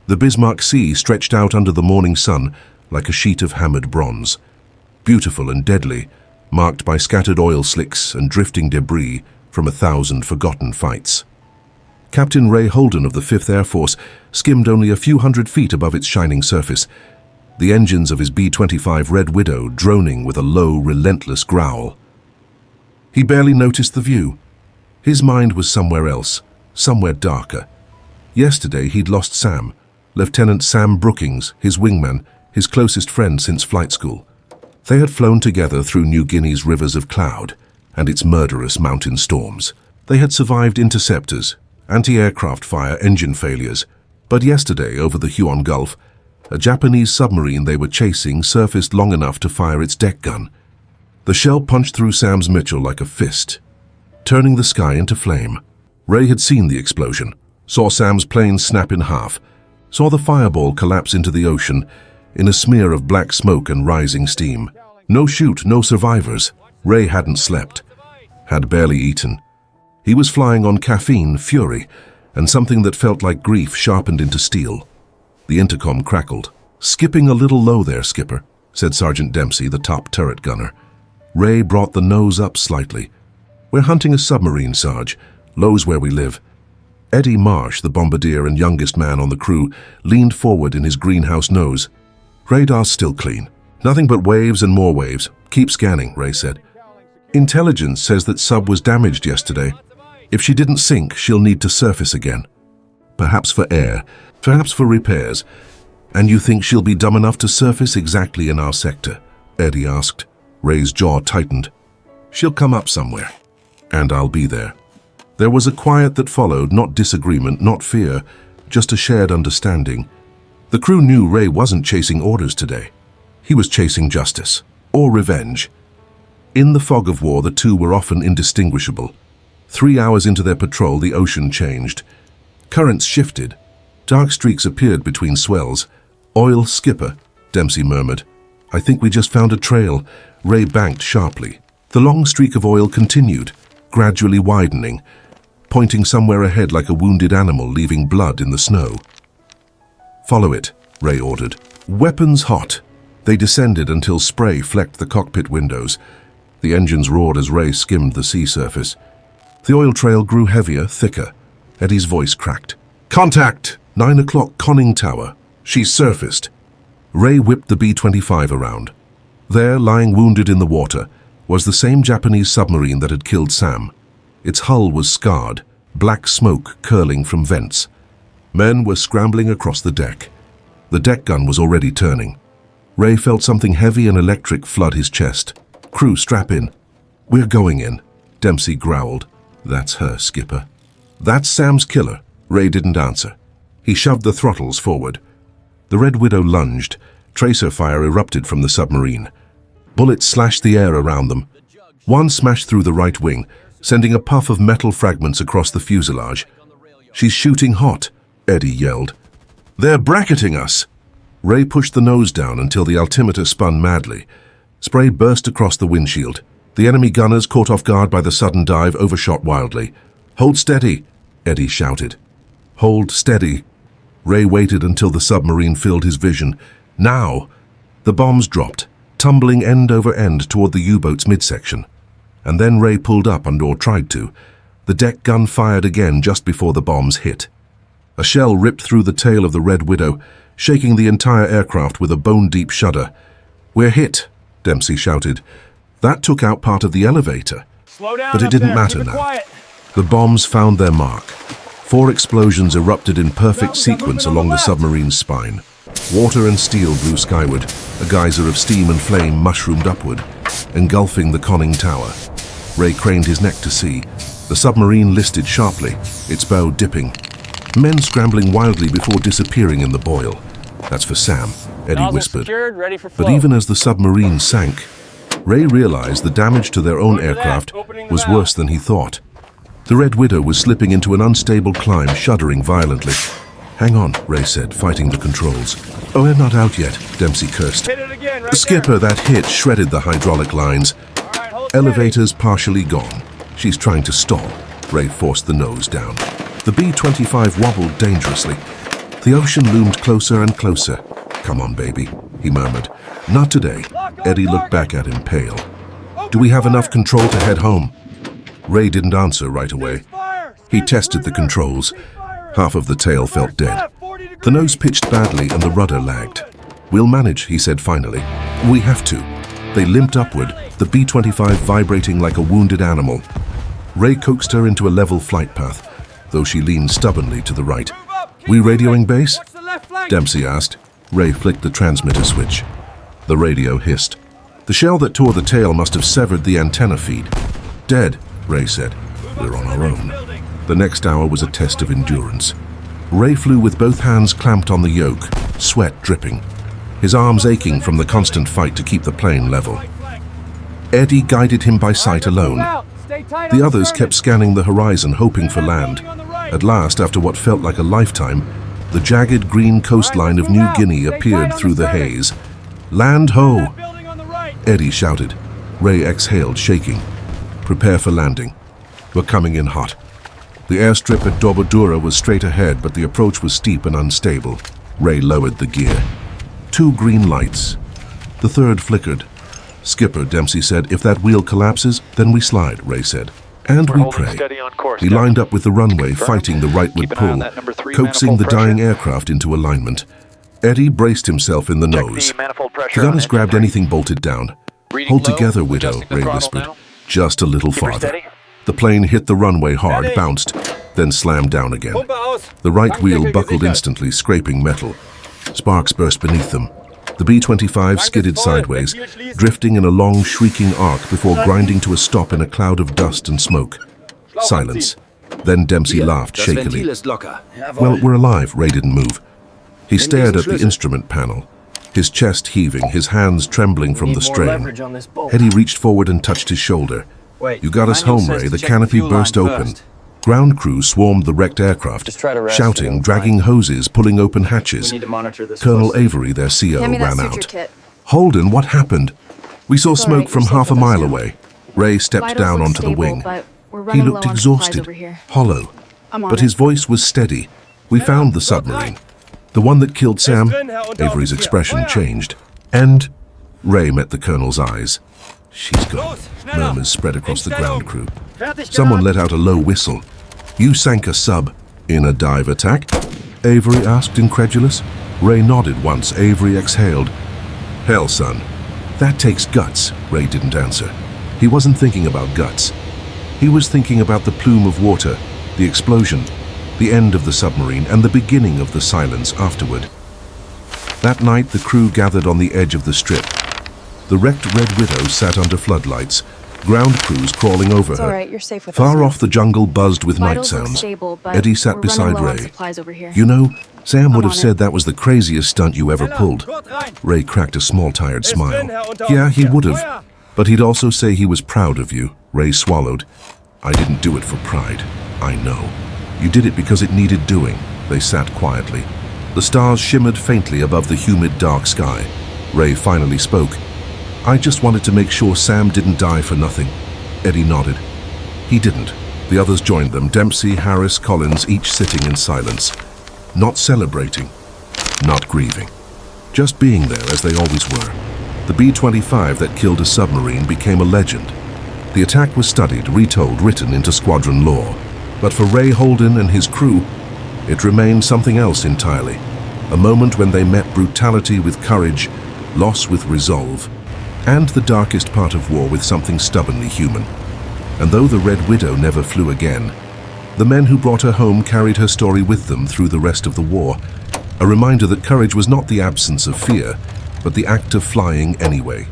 The Bismarck Sea stretched out under the morning sun like a sheet of hammered bronze. Beautiful and deadly, marked by scattered oil slicks and drifting debris from 1,000 forgotten fights. Captain Ray Holden of the 5th Air Force skimmed only a few hundred feet above its shining surface, the engines of his B-25 Red Widow droning with a low, relentless growl. He barely noticed the view. His mind was somewhere else, somewhere darker. Yesterday he'd lost Sam, Lieutenant Sam Brookings, his wingman, his closest friend since flight school. They had flown together through New Guinea's rivers of cloud and its murderous mountain storms. They had survived interceptors, anti-aircraft fire, engine failures, but yesterday over the Huon Gulf, a Japanese submarine they were chasing surfaced long enough to fire its deck gun. The shell punched through Sam's Mitchell like a fist, turning the sky into flame. Ray had seen the explosion, saw Sam's plane snap in half, saw the fireball collapse into the ocean in a smear of black smoke and rising steam. No shoot, no survivors. Ray hadn't slept, had barely eaten. He was flying on caffeine, fury, and something that felt like grief sharpened into steel. The intercom crackled. "Skipping a little low there, Skipper," said Sergeant Dempsey, the top turret gunner. Ray brought the nose up slightly. "We're hunting a submarine, Sarge. Low's where we live." Eddie Marsh, the bombardier and youngest man on the crew, leaned forward in his greenhouse nose. "Radar's still clean. Nothing but waves and more waves. Keep scanning," Ray said. "Intelligence says that sub was damaged yesterday. If she didn't sink, she'll need to surface again. Perhaps for air, perhaps for repairs. And you think she'll be dumb enough to surface exactly in our sector?" Eddie asked. Ray's jaw tightened. "She'll come up somewhere, and I'll be there." There was a quiet that followed, not disagreement, not fear, just a shared understanding. The crew knew Ray wasn't chasing orders today. He was chasing justice, or revenge. In the fog of war, the two were often indistinguishable. 3 hours into their patrol, the ocean changed. Currents shifted. Dark streaks appeared between swells. "Oil, Skipper," Dempsey murmured. "I think we just found a trail." Ray banked sharply. The long streak of oil continued, gradually widening, pointing somewhere ahead like a wounded animal leaving blood in the snow. "Follow it," Ray ordered. Weapons hot. They descended until spray flecked the cockpit windows. The engines roared as Ray skimmed the sea surface. The oil trail grew heavier, thicker. Eddie's voice cracked. "Contact! 9 o'clock conning tower. She's surfaced." Ray whipped the B-25 around. There, lying wounded in the water, was the same Japanese submarine that had killed Sam. Its hull was scarred, black smoke curling from vents. Men were scrambling across the deck. The deck gun was already turning. Ray felt something heavy and electric flood his chest. "Crew, strap in." "We're going in," Dempsey growled. "That's her, Skipper." "That's Sam's killer." Ray didn't answer. He shoved the throttles forward. The Red Widow lunged. Tracer fire erupted from the submarine. Bullets slashed the air around them. One smashed through the right wing, sending a puff of metal fragments across the fuselage. "She's shooting hot," Eddie yelled. "They're bracketing us." Ray pushed the nose down until the altimeter spun madly. Spray burst across the windshield. The enemy gunners, caught off guard by the sudden dive, overshot wildly. "Hold steady," Eddie shouted. "Hold steady." Ray waited until the submarine filled his vision. Now! The bombs dropped, tumbling end over end toward the U-boat's midsection. And then Ray pulled up or tried to. The deck gun fired again just before the bombs hit. A shell ripped through the tail of the Red Widow, shaking the entire aircraft with a bone-deep shudder. "We're hit," Dempsey shouted. That took out part of the elevator. But it didn't matter now. The bombs found their mark. 4 explosions erupted in perfect sequence along the submarine's spine. Water and steel blew skyward. A geyser of steam and flame mushroomed upward, engulfing the conning tower. Ray craned his neck to see. The submarine listed sharply, its bow dipping. Men scrambling wildly before disappearing in the boil. "That's for Sam," Eddie whispered. But even as the submarine sank, Ray realized the damage to their own aircraft was worse than he thought. The Red Widow was slipping into an unstable climb, shuddering violently. "Hang on," Ray said, fighting the controls. "Oh, we're not out yet," Dempsey cursed. Hit it again, right "Skipper, there. that hit shredded the hydraulic lines. All right, hold Elevators partially gone. She's trying to stall." Ray forced the nose down. The B-25 wobbled dangerously. The ocean loomed closer and closer. "Come on, baby," he murmured. "Not today." Eddie looked back at him, pale. "Do we have enough control to head home?" Ray didn't answer right away. He tested the controls. Half of the tail felt dead. The nose pitched badly and the rudder lagged. "We'll manage," he said finally. "We have to." They limped upward, the B-25 vibrating like a wounded animal. Ray coaxed her into a level flight path, though she leaned stubbornly to the right. "We radioing base?" Dempsey asked. Ray flicked the transmitter switch. The radio hissed. The shell that tore the tail must have severed the antenna feed. "Dead," Ray said. "We're on our own." The next hour was a test of endurance. Ray flew with both hands clamped on the yoke, sweat dripping, his arms aching from the constant fight to keep the plane level. Eddie guided him by sight alone. The others kept scanning the horizon, hoping for land. At last, after what felt like a lifetime, the jagged green coastline of New Guinea appeared through the haze. "Land ho!" Eddie shouted. Ray exhaled, shaking. "Prepare for landing. We're coming in hot." The airstrip at WW2 was straight ahead, but the approach was steep and unstable. Ray lowered the gear. 2 green lights. The third flickered. "Skipper," Dempsey said, "if that wheel collapses, then we slide," Ray said. "And we pray." He lined up with the runway, fighting the rightward pull, coaxing the dying aircraft into alignment. Eddie braced himself in the nose. The gunners grabbed anything bolted down. "Hold together, Widow," Ray whispered. "Just a little farther." The plane hit the runway hard, bounced, then slammed down again. The right wheel buckled instantly, scraping metal. Sparks burst beneath them. The B-25 skidded sideways, drifting in a long, shrieking arc before grinding to a stop in a cloud of dust and smoke. Silence. Then Dempsey laughed shakily. "Well, we're alive." Ray didn't move. He stared at the instrument panel, his chest heaving, his hands trembling from the strain. Eddie reached forward and touched his shoulder. "You got us home, Ray." The canopy burst open. Ground crew swarmed the wrecked aircraft, shouting, dragging hoses, pulling open hatches. Colonel Avery, their CO, ran out. "Holden, what happened?" "We saw smoke from half a mile away." Ray stepped down onto the wing. He looked exhausted, hollow, but his voice was steady. "We found the submarine. The one that killed Sam." Avery's expression changed. "And?" Ray met the colonel's eyes. "She's gone." Murmurs spread across the ground crew. Someone let out a low whistle. "You sank a sub." "In a dive attack?" Avery asked, incredulous. Ray nodded once. Avery exhaled. "Hell, son. That takes guts." Ray didn't answer. He wasn't thinking about guts. He was thinking about the plume of water, the explosion, the end of the submarine, and the beginning of the silence afterward. That night, the crew gathered on the edge of the strip. The wrecked Red Widow sat under floodlights, ground crews crawling over her. Right, you're safe with Far us off, the jungle buzzed with night sounds. Eddie sat beside Ray. "You know, Sam would have said that was the craziest stunt you ever pulled." Ray cracked a small, tired smile. "Yeah, he would have. But he'd also say he was proud of you." Ray swallowed. "I didn't do it for pride. I know. You did it because it needed doing." They sat quietly. The stars shimmered faintly above the humid, dark sky. Ray finally spoke. "I just wanted to make sure Sam didn't die for nothing." Eddie nodded. He didn't. The others joined them, Dempsey, Harris, Collins, each sitting in silence. Not celebrating, not grieving. Just being there as they always were. The B-25 that killed a submarine became a legend. The attack was studied, retold, written into squadron lore. But for Ray Holden and his crew, it remained something else entirely. A moment when they met brutality with courage, loss with resolve, and the darkest part of war with something stubbornly human. And though the Red Widow never flew again, the men who brought her home carried her story with them through the rest of the war, a reminder that courage was not the absence of fear, but the act of flying anyway.